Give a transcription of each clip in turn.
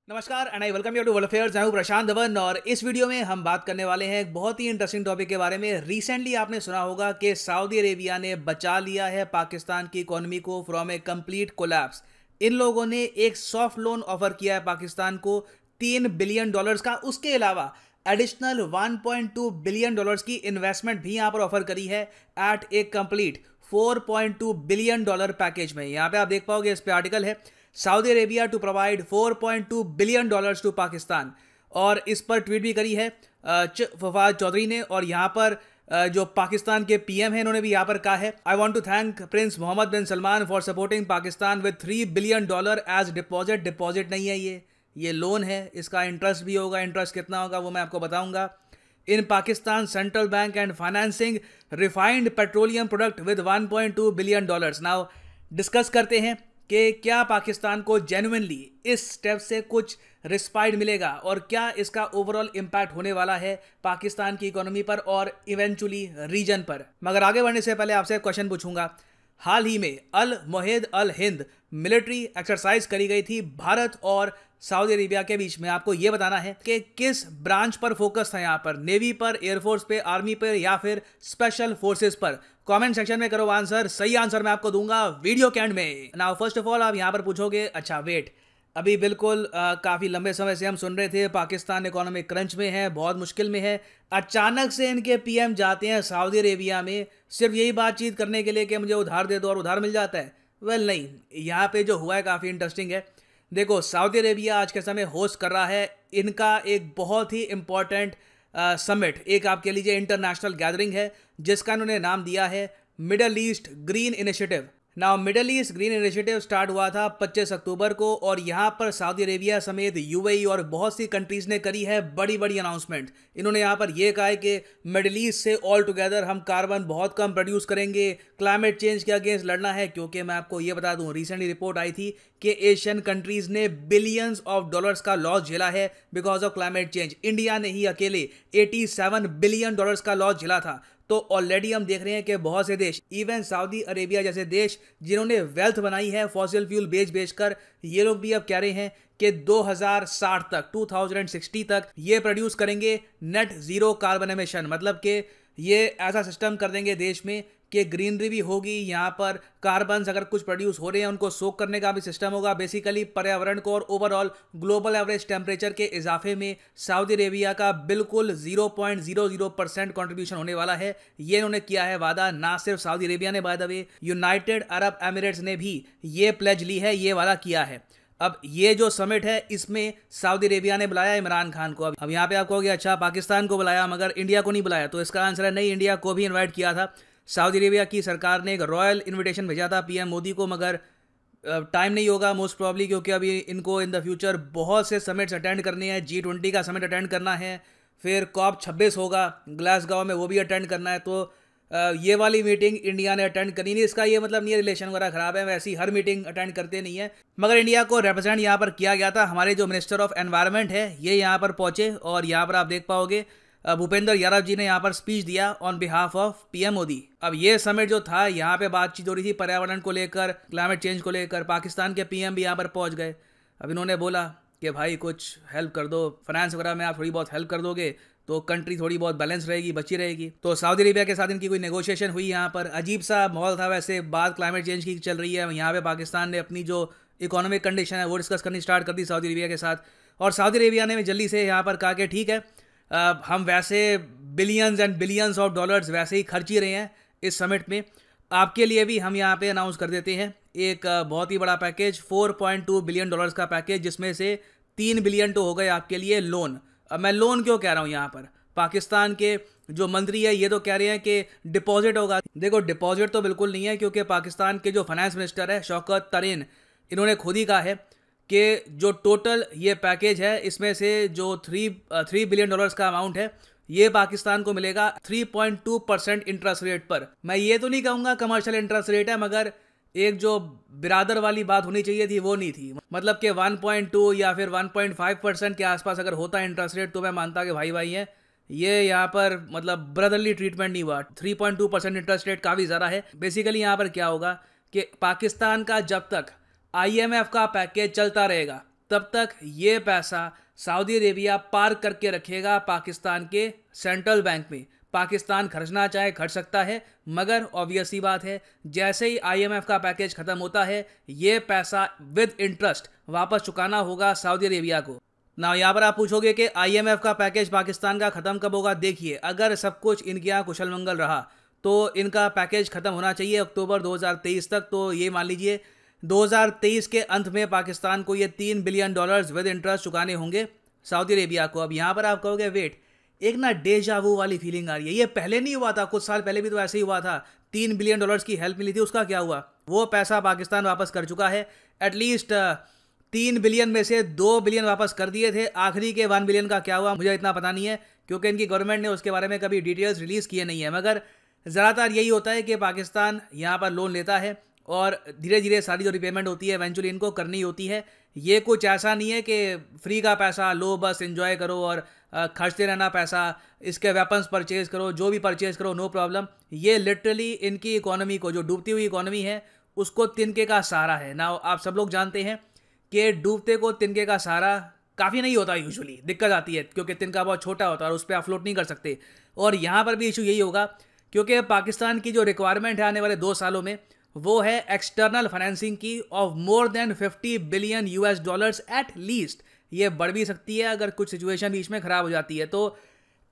नमस्कार and I welcome you to world affairs. मैं हूं प्रशांत धवन और इस वीडियो में हम बात करने वाले हैं एक बहुत ही इंटरेस्टिंग टॉपिक के बारे में। रिसेंटली आपने सुना होगा कि सऊदी अरेबिया ने बचा लिया है पाकिस्तान की इकोनॉमी को फ्रॉम ए कंप्लीट कोलैप्स। इन लोगों ने एक सॉफ्ट लोन ऑफर किया है पाकिस्तान को $3 बिलियन का। उसके अलावा एडिशनल $1.2 बिलियन की इन्वेस्टमेंट भी यहां पर ऑफर करी है एट ए कंप्लीट $4.2 बिलियन पैकेज में। यहां पे आप देख पाओगे, इस पे आर्टिकल है Saudi Arabia to provide $4.2 billion to Pakistan. और इस पर ट्वीट भी करी है फवाद चौधरी ने। और यहाँ पर जो पाकिस्तान के पीएम हैं इन्होंने भी यहाँ पर कहा है, I want to thank Prince Mohammed bin Salman for supporting Pakistan with $3 billion as deposit. Deposit नहीं है, ये लोन है, इसका इंटरेस्ट भी होगा। इंटरेस्ट कितना होगा वो मैं आपको बताऊंगा। In Pakistan central bank and financing refined petroleum product with $1.2 billion. Now discuss करते हैं कि क्या पाकिस्तान को जेन्युइनली इस स्टेप से कुछ रिस्पाइट मिलेगा और क्या इसका ओवरऑल इंपैक्ट होने वाला है पाकिस्तान की इकोनॉमी पर और इवेंचुअली रीजन पर। मगर आगे बढ़ने से पहले आपसे एक क्वेश्चन पूछूंगा। हाल ही में अल मोहिद अल हिंद मिलिट्री एक्सरसाइज करी गई थी भारत और सऊदी अरेबिया के बीच में। आपको यह बताना है कि किस ब्रांच पर फोकस था, यहाँ पर नेवी पर, एयरफोर्स पे, आर्मी पर या फिर स्पेशल फोर्सेस पर। कमेंट सेक्शन में करो आंसर। सही आंसर मैं आपको दूंगा वीडियो के एंड में। नाउ फर्स्ट ऑफ ऑल आप यहाँ पर पूछोगे, अच्छा वेट, अभी बिल्कुल काफ़ी लंबे समय से हम सुन रहे थे पाकिस्तान इकोनॉमिक क्रंच में है, बहुत मुश्किल में है। अचानक से इनके पीएम जाते हैं सऊदी अरेबिया में सिर्फ यही बातचीत करने के लिए कि मुझे उधार दे दो और उधार मिल जाता है। वेल नहीं, यहाँ पे जो हुआ है काफ़ी इंटरेस्टिंग है। देखो, सऊदी अरेबिया आज के समय होस्ट कर रहा है इनका एक बहुत ही इंपॉर्टेंट समिट, एक आप कह लीजिए इंटरनेशनल गैदरिंग है जिसका इन्होंने नाम दिया है middle east green initiative. Now middle east green initiative start हुआ था 25 अक्टूबर को और यहाँ पर सऊदी अरेबिया समेत यूएई और बहुत सी कंट्रीज ने करी है बड़ी बड़ी अनाउंसमेंट। इन्होंने यहाँ पर यह कहा है कि मिडल ईस्ट से ऑल टुगेदर हम कार्बन बहुत कम प्रोड्यूस करेंगे, क्लाइमेट चेंज के अगेंस्ट लड़ना है। क्योंकि मैं आपको ये बता दूं, रिसेंटली रिपोर्ट आई थी कि एशियन कंट्रीज ने बिलियंस ऑफ डॉलर्स का लॉस झेला है because of climate change. India ने ही अकेले $87 बिलियन का लॉस झेला था। तो ऑलरेडी हम देख रहे हैं कि बहुत से देश, इवन सऊदी अरेबिया जैसे देश जिन्होंने वेल्थ बनाई है फॉसिल फ्यूल बेचकर, ये लोग भी अब कह रहे हैं कि 2060 तक, 2060 तक ये प्रोड्यूस करेंगे नेट जीरो कार्बन एमिशन। मतलब कि ये ऐसा सिस्टम कर देंगे देश में कि ग्रीनरी भी होगी, यहाँ पर कार्बन अगर कुछ प्रोड्यूस हो रहे हैं उनको सोक करने का भी सिस्टम होगा। बेसिकली पर्यावरण को और ओवरऑल ग्लोबल एवरेज टेम्परेचर के इजाफे में सऊदी अरेबिया का बिल्कुल 0.00% कॉन्ट्रीब्यूशन होने वाला है। ये इन्होंने किया है वादा। ना सिर्फ सऊदी अरेबिया ने, by the way United Arab Emirates ने भी ये प्लेज ली है, ये वादा किया है। अब ये जो समिट है इसमें सऊदी अरेबिया ने बुलाया इमरान खान को। अब यहाँ पे आप कहोगे अच्छा पाकिस्तान को बुलाया मगर इंडिया को नहीं बुलाया, तो इसका आंसर है नहीं, इंडिया को भी इन्वाइट किया था। सऊदी अरेबिया की सरकार ने एक रॉयल इनविटेशन भेजा था पीएम मोदी को, मगर टाइम नहीं होगा मोस्ट प्रॉब्ली, क्योंकि अभी इनको इन द फ्यूचर बहुत से समिट्स अटेंड करने हैं। G20 का समिट अटेंड करना है, फिर COP26 होगा ग्लासगो में, वो भी अटेंड करना है। तो ये वाली मीटिंग इंडिया ने अटेंड करी नहीं। इसका ये मतलब नहीं है रिलेशन वगैरह खराब है, वैसी हर मीटिंग अटेंड करते नहीं है। मगर इंडिया को रिप्रेजेंट यहाँ पर किया गया था। हमारे जो मिनिस्टर ऑफ एनवायरनमेंट है ये यहाँ पर पहुंचे और यहाँ पर आप देख पाओगे भूपेंद्र यादव जी ने यहाँ पर स्पीच दिया on behalf of PM Modi. अब ये समिट जो था, यहाँ पे बातचीत हो रही थी पर्यावरण को लेकर, क्लाइमेट चेंज को लेकर। पाकिस्तान के पीएम भी यहाँ पर पहुँच गए। अब इन्होंने बोला कि भाई कुछ हेल्प कर दो, फाइनेंस वगैरह में आप थोड़ी बहुत हेल्प कर दोगे तो कंट्री थोड़ी बहुत बैलेंस रहेगी, बची रहेगी। तो सऊदी अरेबिया के साथ इनकी कोई नेगोशिएशन हुई। यहाँ पर अजीब सा माहौल था। वैसे बात क्लाइमेट चेंज की चल रही है, यहाँ पे पाकिस्तान ने अपनी जो इकोनॉमिक कंडीशन है वो डिस्कस करनी स्टार्ट कर दी सऊदी अरेबिया के साथ। और सऊदी अरेबिया ने जल्दी से यहाँ पर कहा कि ठीक है, हम वैसे billions and billions of dollars वैसे ही खर्च ही रहे हैं इस समिट में, आपके लिए भी हम यहाँ पे अनाउंस कर देते हैं एक बहुत ही बड़ा पैकेज, $4.2 बिलियन का पैकेज, जिसमें से $3 बिलियन तो हो गए आपके लिए लोन। अब मैं लोन क्यों कह रहा हूँ, यहाँ पर पाकिस्तान के जो मंत्री है ये तो कह रहे हैं कि डिपॉजिट होगा। देखो, डिपॉजिट तो बिल्कुल नहीं है, क्योंकि पाकिस्तान के जो फाइनेंस मिनिस्टर है शौकत तरीन, इन्होंने खुद ही कहा है कि जो टोटल ये पैकेज है इसमें से जो $3 बिलियन का अमाउंट है ये पाकिस्तान को मिलेगा 3.2% इंटरेस्ट रेट पर। मैं ये तो नहीं कहूँगा कमर्शियल इंटरेस्ट रेट है, मगर एक जो बिरादर वाली बात होनी चाहिए थी वो नहीं थी। मतलब कि 1.2 या फिर 1.5% के आसपास अगर होता इंटरेस्ट रेट तो मैं मानता कि भाई भाई है, ये यहाँ पर मतलब ब्रदरली ट्रीटमेंट नहीं हुआ। 3.2% इंटरेस्ट रेट काफ़ी ज़्यादा है। बेसिकली यहाँ पर क्या होगा कि पाकिस्तान का जब तक IMF का पैकेज चलता रहेगा, तब तक ये पैसा सऊदी अरेबिया पार्क करके रखेगा पाकिस्तान के सेंट्रल बैंक में। पाकिस्तान खर्चना चाहे खर्च सकता है, मगर ऑब्वियस सी बात है जैसे ही आईएमएफ का पैकेज खत्म होता है ये पैसा विद इंटरेस्ट वापस चुकाना होगा सऊदी अरेबिया को। ना यहाँ पर आप पूछोगे कि आईएमएफ का पैकेज पाकिस्तान का खत्म कब होगा। देखिए, अगर सब कुछ इनके यहाँ कुशल मंगल रहा तो इनका पैकेज खत्म होना चाहिए अक्टूबर 2023 तक। तो ये मान लीजिए 2023 के अंत में पाकिस्तान को ये $3 बिलियन विद इंटरेस्ट चुकाने होंगे सऊदी अरेबिया को। अब यहाँ पर आप कहोगे वेट, एक ना डेजा वू वाली फीलिंग आ रही है, ये पहले नहीं हुआ था, कुछ साल पहले भी तो ऐसे ही हुआ था, $3 बिलियन की हेल्प मिली थी, उसका क्या हुआ? वो पैसा पाकिस्तान वापस कर चुका है। एटलीस्ट 3 बिलियन में से 2 बिलियन वापस कर दिए थे, आखिरी के 1 बिलियन का क्या हुआ मुझे इतना पता नहीं है, क्योंकि इनकी गवर्नमेंट ने उसके बारे में कभी डिटेल्स रिलीज़ किए नहीं है। मगर ज़्यादातर यही होता है कि पाकिस्तान यहाँ पर लोन लेता है और धीरे धीरे सारी जो रिपेमेंट होती है इवेंचुअली इनको करनी होती है। ये कुछ ऐसा नहीं है कि फ्री का पैसा लो बस एंजॉय करो और खर्चते रहना पैसा, इसके वेपन्स परचेज करो, जो भी परचेज करो नो प्रॉब्लम। ये लिटरली इनकी इकोनॉमी को, जो डूबती हुई इकोनॉमी है उसको तिनके का सहारा है ना। आप सब लोग जानते हैं कि डूबते को तिनके का सहारा काफ़ी नहीं होता, यूजुअली दिक्कत आती है क्योंकि तिनका बहुत छोटा होता है और उस पर आप फ्लोट नहीं कर सकते। और यहाँ पर भी इशू यही होगा क्योंकि पाकिस्तान की जो रिक्वायरमेंट है आने वाले 2 सालों में वो है एक्सटर्नल फाइनेंसिंग की of more than $50 billion at least. ये बढ़ भी सकती है अगर कुछ सिचुएशन बीच में ख़राब हो जाती है। तो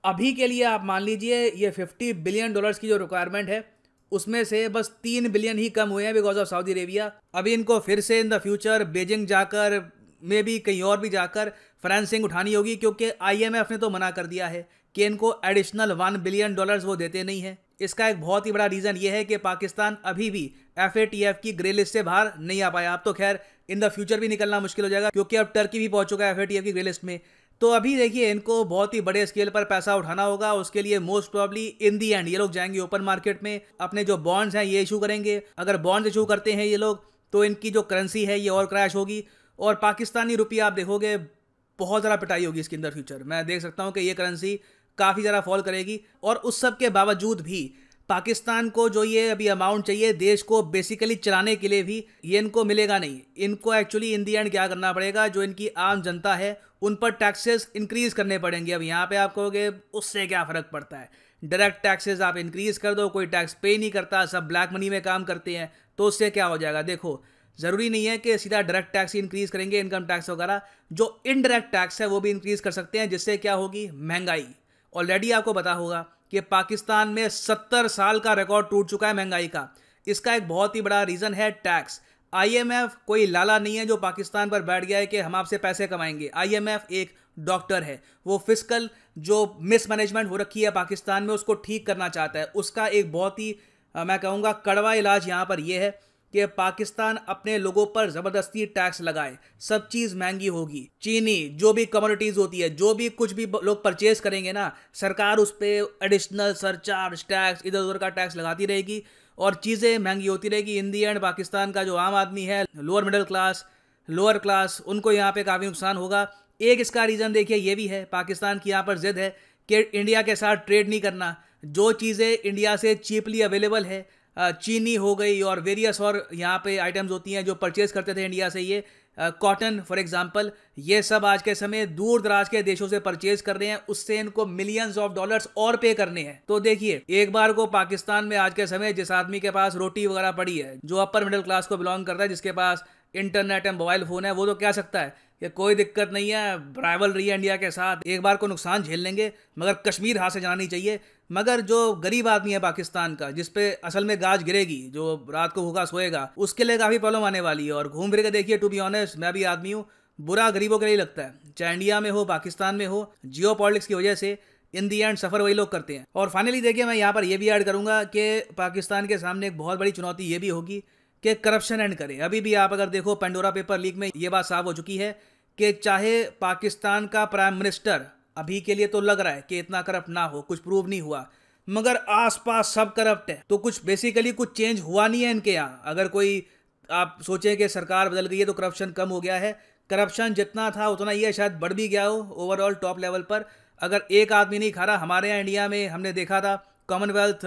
अभी के लिए आप मान लीजिए ये $50 बिलियन की जो रिक्वायरमेंट है उसमें से बस 3 बिलियन ही कम हुए हैं बिकॉज ऑफ सऊदी अरेबिया। अभी इनको फिर से इन द फ्यूचर बीजिंग जाकर में भी कहीं और भी जाकर फाइनेंसिंग उठानी होगी, क्योंकि आईएमएफ ने तो मना कर दिया है कि इनको एडिशनल $1 बिलियन वो देते नहीं हैं। इसका एक बहुत ही बड़ा रीज़न ये है कि पाकिस्तान अभी भी FATF की ग्रे लिस्ट से बाहर नहीं आ पाया। अब तो खैर इन द फ्यूचर भी निकलना मुश्किल हो जाएगा क्योंकि अब टर्की भी पहुंच चुका है FATF की ग्रे लिस्ट में। तो अभी देखिए इनको बहुत ही बड़े स्केल पर पैसा उठाना होगा, उसके लिए most probably in the and ये लोग जाएंगे ओपन मार्केट में, अपने जो बॉन्ड्स हैं ये इशू करेंगे। अगर बॉन्ड्स इशू करते हैं ये लोग तो इनकी जो करेंसी है ये और क्रैश होगी और पाकिस्तानी रुपया आप देखोगे बहुत ज़्यादा पिटाई होगी इसके अंदर फ्यूचर। मैं देख सकता हूँ कि ये करेंसी काफ़ी ज़्यादा फॉल करेगी। और उस सब के बावजूद भी पाकिस्तान को जो ये अभी अमाउंट चाहिए देश को बेसिकली चलाने के लिए भी ये इनको मिलेगा नहीं। इनको एक्चुअली इन दी एंड क्या करना पड़ेगा, जो इनकी आम जनता है उन पर टैक्सेस इंक्रीज करने पड़ेंगे। अब यहाँ पे आप कहोगे उससे क्या फ़र्क पड़ता है, डायरेक्ट टैक्सेस आप इंक्रीज कर दो, कोई टैक्स पे नहीं करता, सब ब्लैक मनी में काम करते हैं, तो उससे क्या हो जाएगा। देखो ज़रूरी नहीं है कि सीधा डायरेक्ट टैक्स ही इंक्रीज़ करेंगे, इनकम टैक्स वगैरह जो इनडायरेक्ट टैक्स है वो भी इंक्रीज़ कर सकते हैं, जिससे क्या होगी महंगाई। ऑलरेडी आपको पता होगा कि पाकिस्तान में 70 साल का रिकॉर्ड टूट चुका है महंगाई का। इसका एक बहुत ही बड़ा रीज़न है टैक्स। आईएमएफ कोई लाला नहीं है जो पाकिस्तान पर बैठ गया है कि हम आपसे पैसे कमाएंगे। आईएमएफ एक डॉक्टर है, वो फिस्कल जो मिसमैनेजमेंट हो रखी है पाकिस्तान में उसको ठीक करना चाहता है। उसका एक बहुत ही मैं कहूँगा कड़वा इलाज यहाँ पर यह है कि पाकिस्तान अपने लोगों पर ज़बरदस्ती टैक्स लगाए, सब चीज़ महंगी होगी। चीनी जो भी कमोडिटीज़ होती है, जो भी कुछ भी लोग परचेज करेंगे ना, सरकार उस पर एडिशनल सरचार्ज टैक्स इधर उधर का टैक्स लगाती रहेगी और चीज़ें महंगी होती रहेगी। इन दी एंड पाकिस्तान का जो आम आदमी है, lower middle class, lower class, उनको यहाँ पे काफ़ी नुकसान होगा। एक इसका रीज़न देखिए ये भी है, पाकिस्तान की यहाँ पर ज़िद है कि इंडिया के साथ ट्रेड नहीं करना। जो चीज़ें इंडिया से चीपली अवेलेबल है, चीनी हो गई और वेरियस और यहाँ पे आइटम्स होती हैं जो परचेज करते थे इंडिया से, ये कॉटन फॉर एग्जांपल, ये सब आज के समय दूर दराज के देशों से परचेज कर रहे हैं, उससे इनको मिलियंस ऑफ डॉलर्स और पे करने हैं। तो देखिए एक बार को पाकिस्तान में आज के समय जिस आदमी के पास रोटी वगैरह पड़ी है, जो अपर मिडिल क्लास को बिलोंग करता है, जिसके पास इंटरनेट एंड मोबाइल फोन है, वो तो कह सकता है कि कोई दिक्कत नहीं है, राइवलरी है इंडिया के साथ, एक बार को नुकसान झेल लेंगे मगर कश्मीर हाथ से जाना नहीं चाहिए। मगर जो गरीब आदमी है पाकिस्तान का, जिसपे असल में गाज गिरेगी, जो रात को भूखा सोएगा, उसके लिए काफ़ी प्रॉब्लम आने वाली है। और घूम फिर के देखिए, टू बी ऑनेस्ट मैं भी आदमी हूँ, बुरा गरीबों के लिए लगता है, चाहे इंडिया में हो पाकिस्तान में हो, जियो पॉलिटिक्स की वजह से इन दी एंड सफ़र वही लोग करते हैं। और फाइनली देखिए मैं यहाँ पर यह भी ऐड करूँगा कि पाकिस्तान के सामने एक बहुत बड़ी चुनौती ये भी होगी कि करप्शन एंड करें। अभी भी आप अगर देखो पेंडोरा पेपर लीक में ये बात साफ हो चुकी है कि चाहे पाकिस्तान का प्राइम मिनिस्टर अभी के लिए तो लग रहा है कि इतना करप्ट ना हो, कुछ प्रूव नहीं हुआ, मगर आसपास सब करप्ट है, तो कुछ बेसिकली कुछ चेंज हुआ नहीं है इनके यहाँ। अगर कोई आप सोचें कि सरकार बदल गई है तो करप्शन कम हो गया है, करप्शन जितना था उतना ये शायद बढ़ भी गया हो ओवरऑल टॉप लेवल पर। अगर एक आदमी नहीं खा रहा, हमारे यहाँ इंडिया में हमने देखा था कॉमनवेल्थ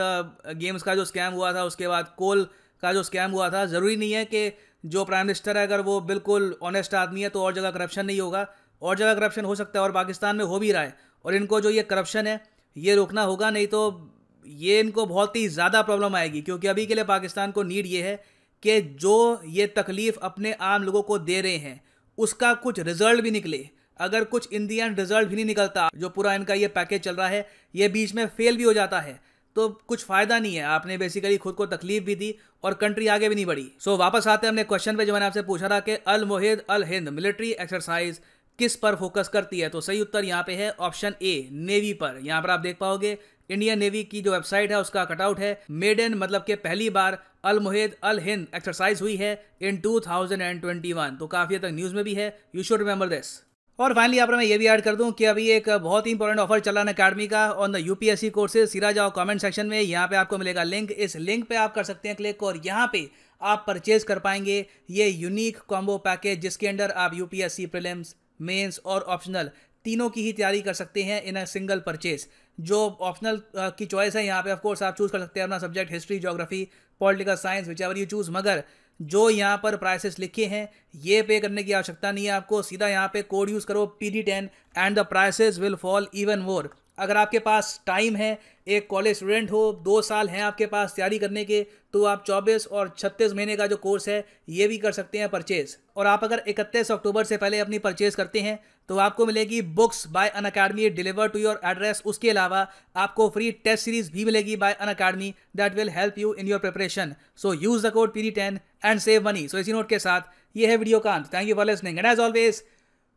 गेम्स का जो स्कैम हुआ था, उसके बाद कोल का जो स्कैम हुआ था, ज़रूरी नहीं है कि जो प्राइम मिनिस्टर है अगर वो बिल्कुल ऑनेस्ट आदमी है तो और जगह करप्शन नहीं होगा, और जगह करप्शन हो सकता है और पाकिस्तान में हो भी रहा है। और इनको जो ये करप्शन है ये रोकना होगा, नहीं तो ये इनको बहुत ही ज़्यादा प्रॉब्लम आएगी। क्योंकि अभी के लिए पाकिस्तान को नीड ये है कि जो ये तकलीफ अपने आम लोगों को दे रहे हैं उसका कुछ रिजल्ट भी निकले। अगर कुछ इन दी एंड रिजल्ट भी नहीं निकलता, जो पूरा इनका ये पैकेज चल रहा है ये बीच में फेल भी हो जाता है, तो कुछ फायदा नहीं है। आपने बेसिकली खुद को तकलीफ भी दी और कंट्री आगे भी नहीं बढ़ी। सो वापस आते हैं अपने क्वेश्चन पे जो मैंने आपसे पूछा था कि अल मुहिद अल हिंद मिलिट्री एक्सरसाइज किस पर फोकस करती है। तो सही उत्तर यहाँ पे है ऑप्शन ए, नेवी पर। यहाँ पर आप देख पाओगे इंडियन नेवी की जो वेबसाइट है उसका कटआउट है। मेडन मतलब कि पहली बार अल मुहिद अल हिंद एक्सरसाइज हुई है इन 2021। तो काफी हद तक न्यूज में भी है, यू शुड रिमेंबर दिस। और फाइनली यहाँ पर मैं ये भी ऐड कर दूं कि अभी एक बहुत ही इंपॉर्टेंट ऑफर चल रहा है अकेडमी का ऑन द यूपीएससी कोर्सेज। सीधा जाओ कमेंट सेक्शन में, यहाँ पे आपको मिलेगा लिंक। इस लिंक पे आप कर सकते हैं क्लिक और यहाँ पे आप परचेज कर पाएंगे ये यूनिक कॉम्बो पैकेज, जिसके अंदर आप यूपीएससी प्रीलिम्स, मेंस और ऑप्शनल तीनों की ही तैयारी कर सकते हैं इन अ सिंगल परचेज। जो ऑप्शनल की चॉइस है यहाँ पे ऑफ कोर्स आप चूज कर सकते हैं अपना subject, history, geography, political science, which ever you choose. मगर जो यहाँ पर प्राइसेस लिखे हैं ये पे करने की आवश्यकता नहीं है आपको। सीधा यहाँ पे कोड यूज़ करो PD10 and the prices will fall even more. अगर आपके पास टाइम है, एक कॉलेज स्टूडेंट हो, 2 साल हैं आपके पास तैयारी करने के, तो आप 24 और 36 महीने का जो कोर्स है ये भी कर सकते हैं परचेज। और आप अगर 31 अक्टूबर से पहले अपनी परचेज करते हैं तो आपको मिलेगी books by Unacademy deliver to your address. उसके अलावा आपको फ्री टेस्ट सीरीज भी मिलेगी by Unacademy that will help you in your preparation. So use the code PD10 and save money. So इसी नोट के साथ ये है वीडियो का अंत। Thank you for listening and as always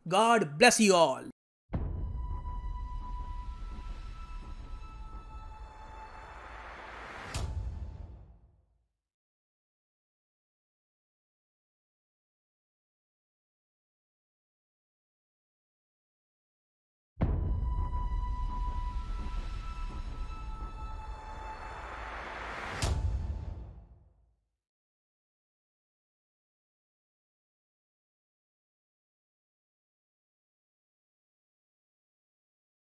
God bless you all.